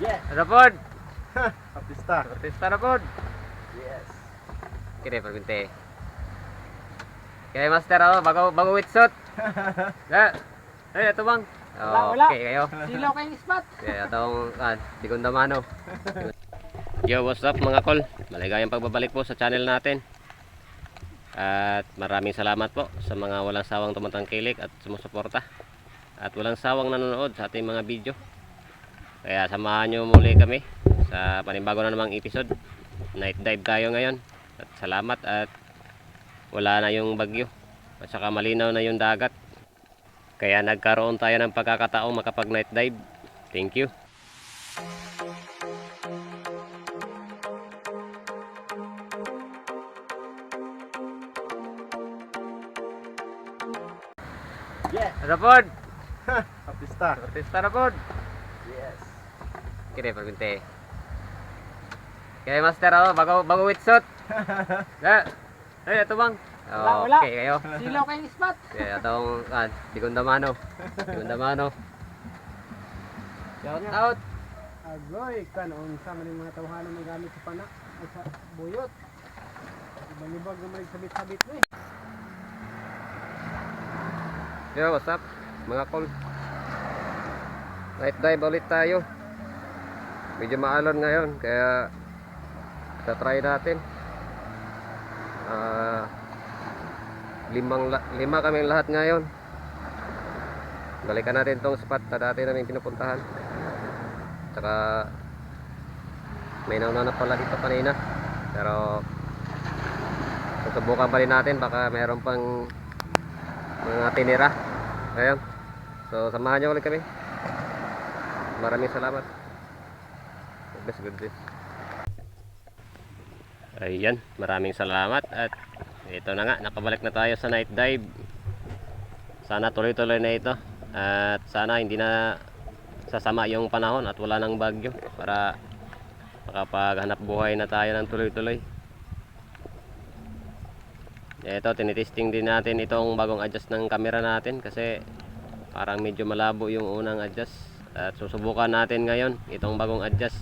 Yes. Ano pod? Artista. Artista na pod. Yes. Kini pagkunti. Kaya master ako, bago wetsuit. Ito bang? Wala. Okay kayo. Silaw kayong spot. Kaya itong di ko damano. Yo, what's up mga kol? Maligayang pagbabalik po sa channel natin. At maraming salamat po sa mga walang sawang tumatangkilik at sumusuporta. At walang sawang nanonood sa ating mga video. Kaya samahan nyo muli kami sa panibago na namang episode. Night dive tayo ngayon. At salamat at wala na yung bagyo. At saka malinaw na yung dagat. Kaya nagkaroon tayo ng pagkakataong makapag night dive. Thank you. Yes. Ano pod? Artista. Artista na pod. Yes. Kini pagkunti. Kaya master ako, bago wetsuit. Ito bang? Wala. Okay kayo. Silaw kayong spot. Kaya itong di ko damano. Shout out. Agoy, kanon sa mga tawhanan ng gamit sa panak at sa buyot. Ibang-ibang naman sabit-sabit mo eh. Yo, what's up mga kol? Night dive ulit tayo. Medyo maalon ngayon kaya try natin. Lima kaming lahat ngayon. Balikan natin tong spot na dati namin pinupuntahan. Tsaka may nauna na pala dito kanina. Pero susubukan pa rin natin, baka mayroon pang mga tinira. Ayun. So samahan nyo ulit kami. Maraming salamat. Good. Ayan, maraming salamat. At ito na nga, nakabalik na tayo sa night dive. Sana tuloy-tuloy na ito. At sana hindi na sasama yung panahon at wala nang bagyo, para makapaghanap buhay na tayo ng tuloy-tuloy. Ito, tinitesting din natin itong bagong adjust ng camera natin kasi parang medyo malabo yung unang adjust. At susubukan natin ngayon itong bagong adjust.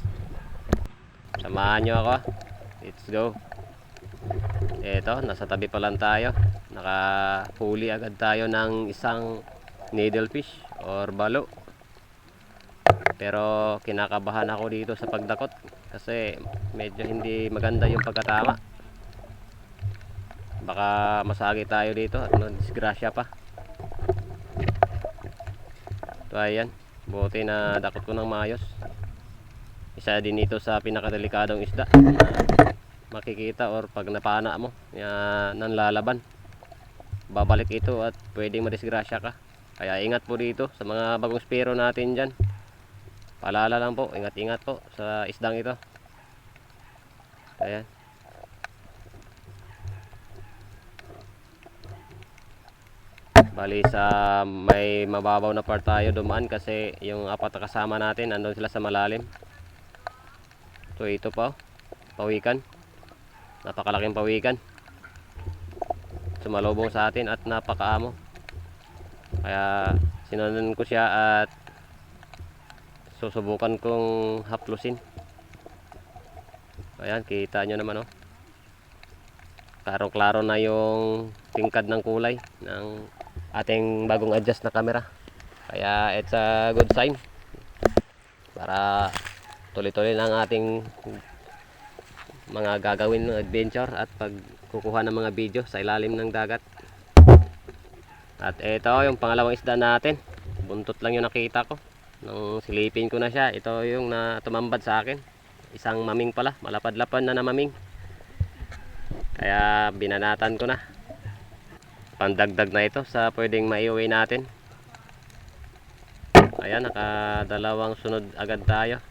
Samahan nyo ako. Let's go. Ito, nasa tabi pa lang tayo. Nakahuli agad tayo ng isang needlefish or balo. Pero kinakabahan ako dito sa pagdakot kasi medyo hindi maganda yung pagkatama. Baka masagi tayo dito at disgrasya pa. Ito, ayan, buti na dakot ko ng maayos. Isa din ito sa pinakadelikadong isda na makikita or pag napana mo nanlalaban, babalik ito at pwedeng madisgrasya ka. Kaya ingat po dito sa mga bagong spero natin dyan. Paalala lang po, ingat-ingat po sa isdang ito. Ayan. Bali sa may mababaw na part tayo dumaan kasi yung apat na kasama natin andun sila sa malalim. So ito pa, pawikan. Napakalaking pawikan. Sumalubong sa atin at napakaamo. Kaya sinundan ko siya at susubukan kong haplusin. Ayan, kita nyo naman, oh. Klaro-klaro na yung tingkad ng kulay ng ating bagong adjust na camera. Kaya it's a good sign para tuloy-tuloy lang ating mga gagawin ng adventure at pagkukuha ng mga video sa ilalim ng dagat. At ito yung pangalawang isda natin. Buntot lang yung nakita ko. Nung silipin ko na siya, ito yung tumambad sa akin. Isang maming pala, malapad-lapad na maming. Kaya binanatan ko na. Pandagdag na ito sa pwedeng maiuwi natin. Ayan, nakadalawang sunod agad tayo.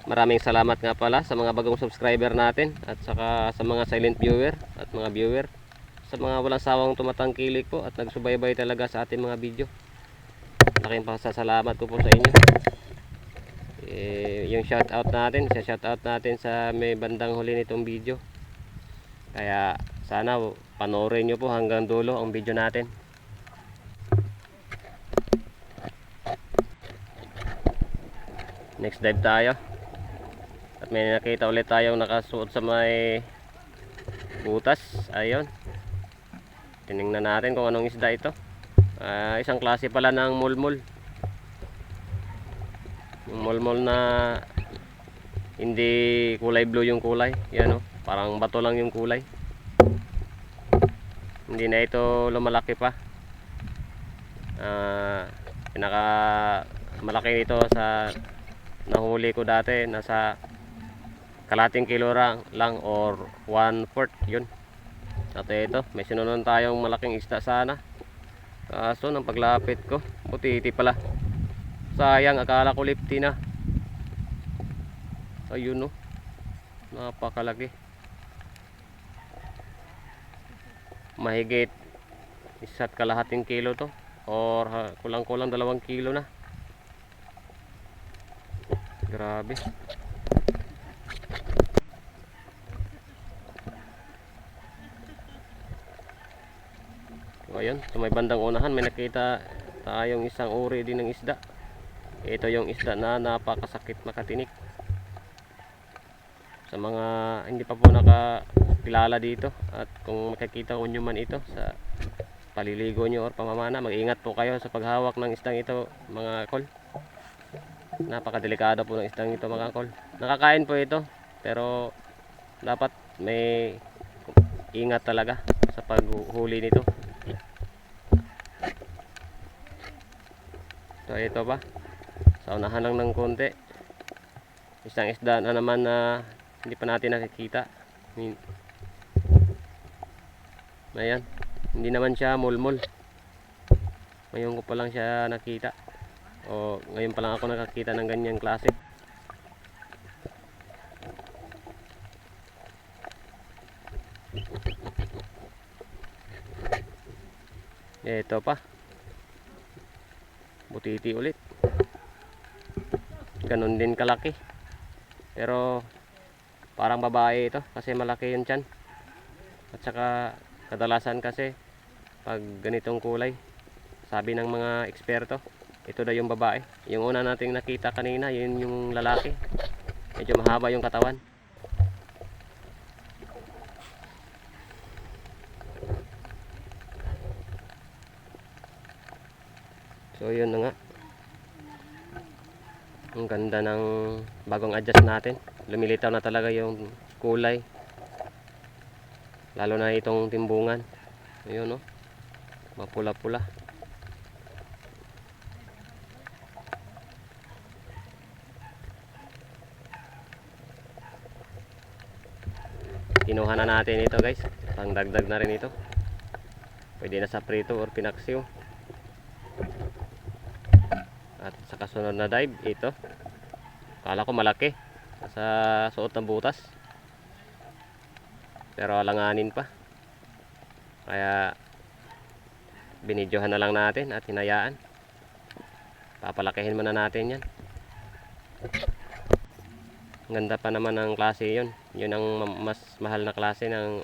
Maraming salamat nga pala sa mga bagong subscriber natin at saka sa mga silent viewer at mga viewer. Sa mga walang sawang tumatangkilik po at nagsubaybay talaga sa ating mga video. Laking pasasalamat ko po sa inyo. Yung shoutout natin sa may bandang huli nitong video. Kaya sana panoorin nyo po hanggang dulo ang video natin. Next dive tayo. At may nakita ulit tayong nakasuot sa may butas. Ayun. Tiningnan natin kung anong isda ito. Isang klase pala ng mulmul. Yung mulmul na hindi kulay blue yung kulay. Yan, oh, parang bato lang yung kulay. Hindi na ito lumalaki pa. Pinaka malaki ito sa nahuli ko dati, nasa kalating kilo lang or 1/4 yun. At ito, may sinunod tayong malaking isda sana. Kaso nang paglapit ko, butiti pala. Sayang, akala ko lipti na. Ayun, no, napakalaki. Mahigit 1.5 kilo to, or kulang-kulang 2 kilo na. Grabe. So, ayun, sa may bandang unahan may nakita tayong isang uri din ng isda. Ito yung isda na napakasakit makatinik. Sa mga hindi pa po nakakilala dito, at kung makikita ko nyo man ito sa paliligo nyo or pamamana, mag-ingat po kayo sa paghawak ng isdang ito, mga kol. Napakadelikado po ng isdang ito, mga kol. Nakakain po ito, pero dapat may ingat talaga sa paghuli nito. So ito pa, sa unahan lang ng konti, isang isda na naman na hindi pa natin nakikita. Ayan, hindi naman siya mulmul. Ngayon ko pa lang siya nakita, o ngayon pa lang ako nakakita ng ganyang klase. Ito pa, butiti ulit. Ganon din kalaki, pero parang babae ito kasi malaki yung tiyan. At saka kadalasan kasi pag ganitong kulay, sabi ng mga eksperto, ito daw yung babae. Yung una nating nakita kanina, yun yung lalaki. Medyo mahaba yung katawan. So yun na nga. Ang ganda ng bagong adjust natin. Lumilitaw na talaga yung kulay. Lalo na itong timbungan. Ayun, no, mapula-pula. Kinuha na natin ito, guys. Pangdagdag na rin ito. Pwede na sa prito or pinaksiw. At sa kasunod na dive, ito. Kala ko malaki sa suot ng butas, pero alanganin pa. Kaya binidyohan na lang natin at hinayaan. Papalakihin muna natin yan. Ganda pa naman ang klase yun. Yun ang mas mahal na klase ng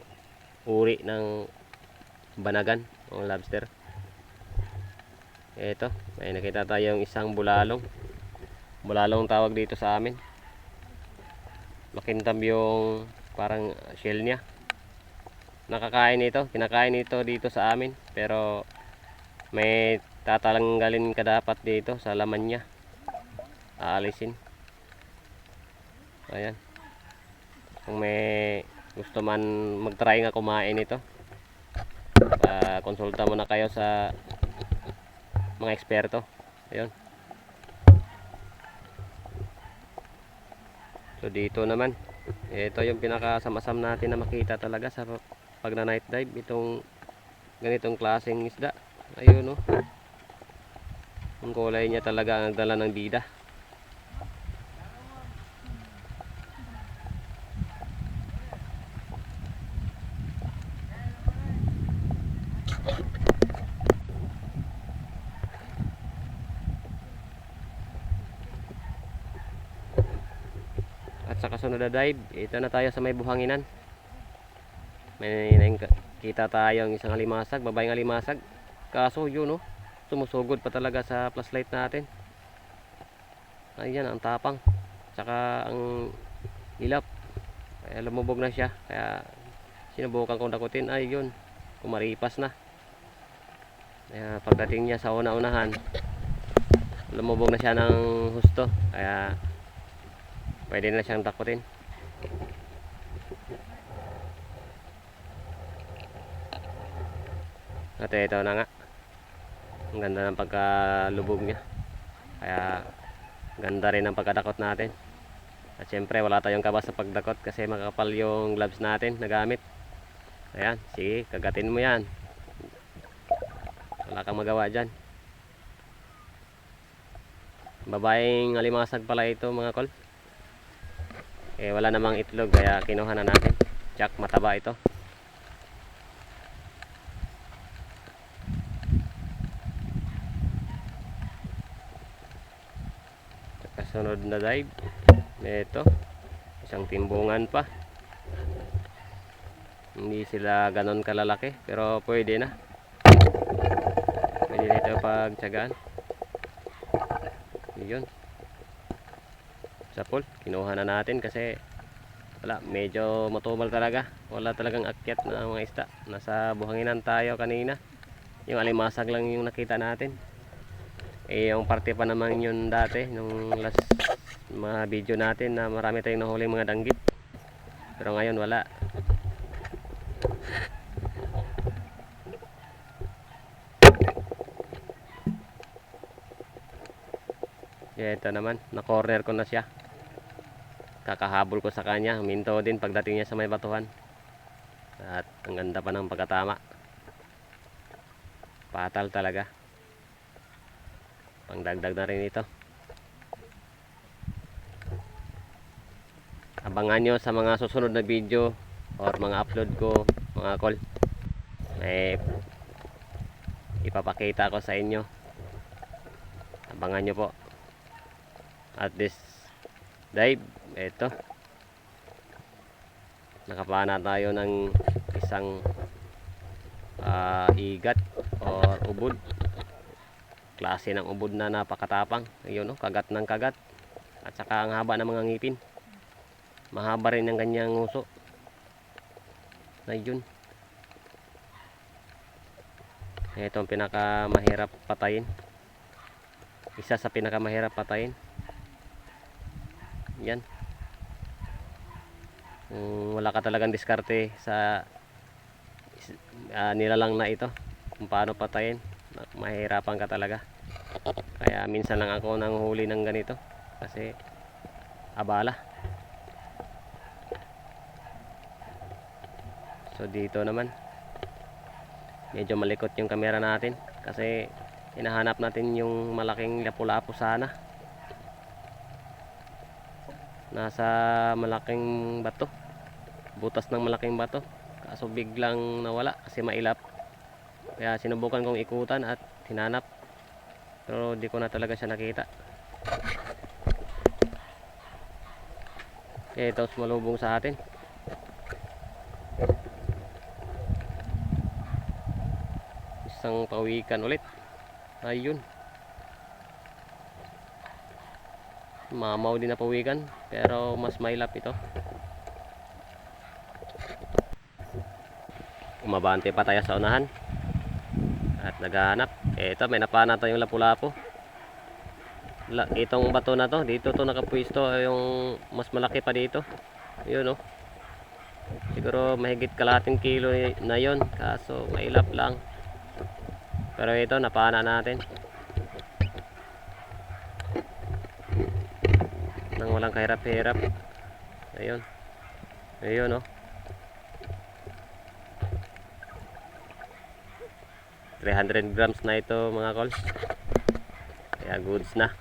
uri ng banagan o lobster. Ito, may nakita tayong isang bulalong. Bulalong tawag dito sa amin. Makintab yung parang shell niya. Nakakain ito, kinakain ito dito sa amin, pero may tatanggalin ka dapat dito sa laman niya. Aalisin. Ayan. Kung may gusto man mag-try nga kumain ito, konsulta muna kayo sa mga eksperto. Ayun. So dito naman, ito yung pinakasamasam natin na makita talaga sa pag na night dive, itong ganitong klaseng isda. Ayun, no, ang kulay niya talaga ang nagdala ng bida. At sa kasunod na dive, ito na tayo sa may buhanginan. May kita tayong isang alimasag, babaeng alimasag. Kaso yun, no, sumusugod pa talaga sa flashlight natin. Ayan, ang tapang. Tsaka ang ilap. Kaya lumubog na siya. Kaya sinubukan kong dakutin. Ay yun, kumaripas na. Kaya pagdating niya sa una-unahan, lumubog na siya ng husto. Kaya pwede na siyang dakutin. At ito na nga. Ang ganda ng pagkalubog niya. Kaya ganda rin ang pagkadakot natin. At syempre wala tayong kabas sa pagdakot kasi makakapal yung gloves natin na gamit. Ayan, sige, kagatin mo yan. Wala kang magawa dyan. Babaeng alimasag pala ito mga kol. Eh wala namang itlog kaya kinuha na natin. Jack, mataba ito. Kasunod na dive. Ito, isang timbungan pa. Hindi sila ganon kalalaki pero pwede na. Pwede na ito pagtsagaan. Yun. Sa pool, kinuha na natin kasi wala, medyo matubal talaga. Wala talagang akyat na mga isda. Nasa buhanginan tayo kanina. Yung alimasag lang yung nakita natin. Eh yung parte pa naman yun dati nung last mga video natin na marami tayong nahuling mga danggit. Pero ngayon wala. Ito naman, na-corner ko na siya. Kakahabol ko sa kanya, huminto din pagdating niya sa may batuhan. At ang ganda pa ng pagkatama. Patal talaga. Pangdagdag na rin ito. Abangan nyo sa mga susunod na video or mga upload ko mga kol. May ipapakita ko sa inyo. Abangan nyo po. At this dive, ito. Nakapana tayo ng isang igat or ubod. Klase ng ubod na napakatapang. Ayun, no? Kagat ng kagat. At saka ang haba ng mga ngipin. Mahaba rin ang kanyang nguso. Ayun. Ito ang pinakamahirap patayin. Isa sa pinakamahirap patayin. Yan. Kung wala ka talagang diskarte sa nilalang na ito, kung paano patayin, mahirapan ka talaga. Kaya minsan lang ako nanghuli ng ganito kasi abala. So dito naman medyo malikot yung camera natin kasi hinahanap natin yung malaking lapu-lapu sana. Nasa malaking bato. Butas ng malaking bato. Kaso biglang nawala kasi mailap. Kaya sinubukan kong ikutan at hinanap. Pero di ko na talaga siya nakita. Okay, ito sumalubong sa atin. Isang pawikan ulit. Ayun. Mamaw din na pawikan. Pero mas mailap ito. Umabante pa tayo sa unahan. At naghahanap. Ito may napana tayong lapu-lapu. Itong bato na to, dito to nakapwisto yung mas malaki pa dito. Yun, oh. Siguro mahigit kalahating kilo na yon, kaso mailap lang. Pero ito napana natin nang walang kahirap-hirap. Ayun. Ayun, oh. 300 grams na ito mga kol. Kaya goods na.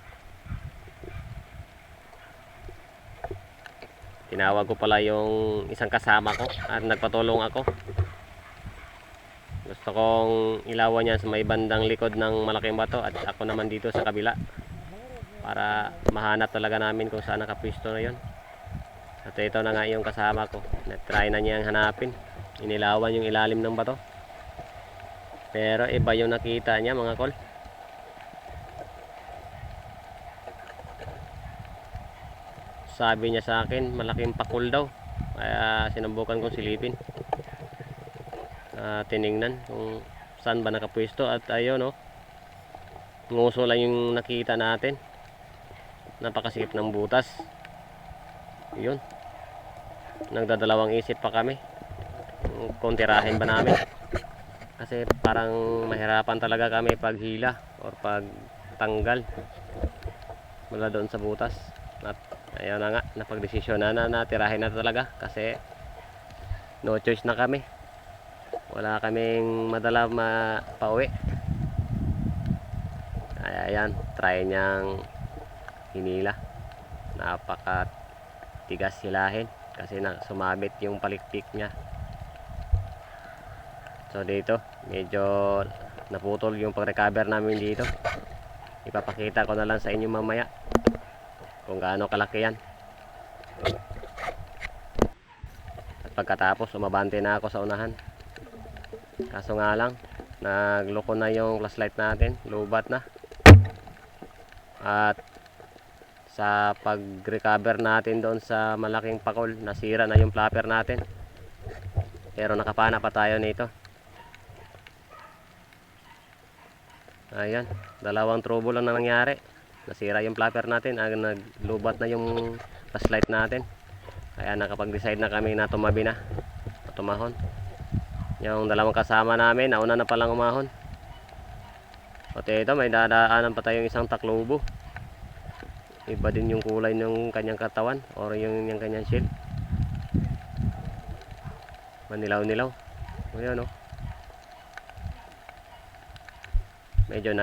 Tinawag ko pala yung isang kasama ko at nagpatulong ako. Gusto kong ilawan yan sa may bandang likod ng malaking bato at ako naman dito sa kabila para mahanap talaga namin kung saan nakapwisto na yun. At ito na nga yung kasama ko. Na-try na niyang hanapin. Inilawan yung ilalim ng bato. Pero iba yung nakita niya mga kol. sabi niya sa akin malaking pakul daw, kaya sinubukan kong silipin, tiningnan kung saan ba nakapwesto. At ayun, oh, nguso lang yung nakita natin, napakasikip ng butas. Yun, nagdadalawang isip pa kami kung tirahin ba namin, kasi parang mahirapan talaga kami pag hila or pag tanggal mula doon sa butas. At ayun na nga, napagdesisyon na tirahin na talaga, kasi no choice na kami, wala kaming madala pauwi. Ayan, try niyang hinila, napaka tigas hilahin kasi sumabit yung palikpik niya. So dito medyo naputol yung pag-recover namin dito. Ipapakita ko na lang sa inyo mamaya kung gaano kalaki yan. At pagkatapos umabante na ako sa unahan, kaso nga lang nagloko na yung flashlight natin, lubat na. At sa pag-recover natin doon sa malaking pakol, nasira na yung flapper natin, pero nakapana pa tayo nito. Ayan, dalawang trouble lang na nangyari. Nasira yung flapper natin, naglubat na yung flashlight natin, kaya nakapag-decide na kami na tumabi na, tumahon. Yung dalawang kasama namin nauna na palang umahon. O ito, may dadaanan pa tayong isang taklubo. Iba din yung kulay ng kanyang katawan or yung kanyang shield, manilaw-nilaw. Ayan, oh. Medyo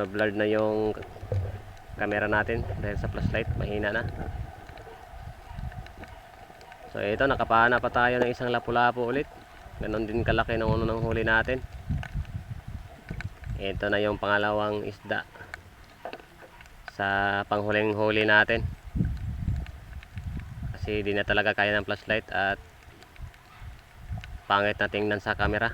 blurred na yung camera natin dahil sa flashlight, mahina na. So ito, nakapana pa tayo ng isang lapu-lapu ulit, ganon din kalaki ng unang huli natin. Ito na yung pangalawang isda sa panghuling huli natin, kasi di na talaga kaya ng flashlight at pangit na tingnan sa camera.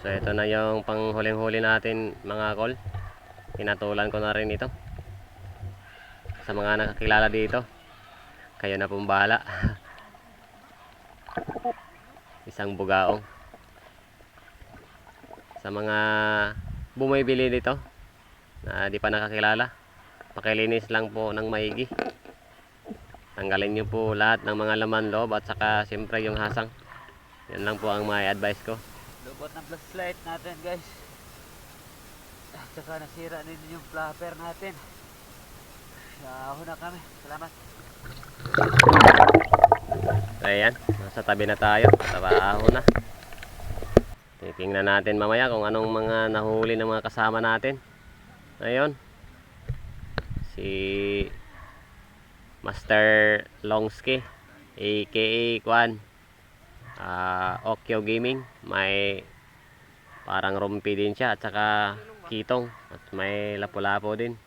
So ito na yung panghuling huli natin mga kol. Pinatulan ko na rin ito. Sa mga nakakilala dito, kayo na pong bahala. Isang bugaong. Sa mga bumibili dito na di pa nakakilala, pakilinis lang po ng maigi. Tanggalin nyo po lahat ng mga laman loob at saka siyempre yung hasang. Yan lang po ang may advice ko. Lubot ng flashlight natin, guys. At saka nasira din yung flapper natin. Saho na kami. Salamat. So ayan, nasa tabi na tayo, trabaho na. Titingnan natin mamaya kung anong mga nahuli ng mga kasama natin. Ayun, si Master Longski aka Kwan, Okyo Gaming. May parang rumpi din siya at saka kitong at may lapu-lapo din,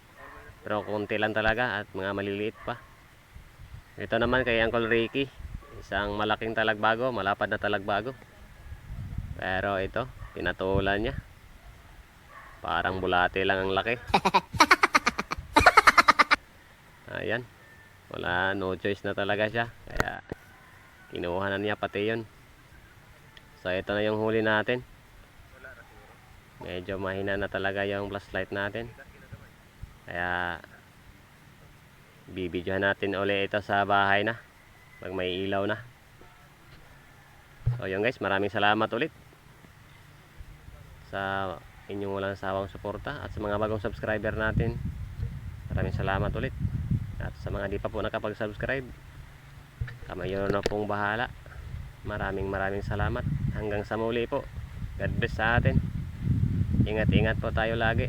pero konti lang talaga at mga maliliit pa. Ito naman kay Uncle Ricky, isang malaking talagbago, malapad na talagbago, pero ito pinatulan niya, parang bulate lang ang laki. Ayan, wala, no choice na talaga siya, kaya kinuha na niya pati yun. So ito na yung huli natin. Medyo mahina na talaga yung flashlight natin, kaya bibidyohan natin ulit ito sa bahay na pag may ilaw na. So yun guys, maraming salamat ulit sa inyong walang sawang suporta, at sa mga bagong subscriber natin, maraming salamat ulit. At sa mga di pa po nakapag-subscribe, kamayo na pong bahala. Maraming salamat. Hanggang sa muli po. God bless sa atin. Ingat-ingat po tayo lagi.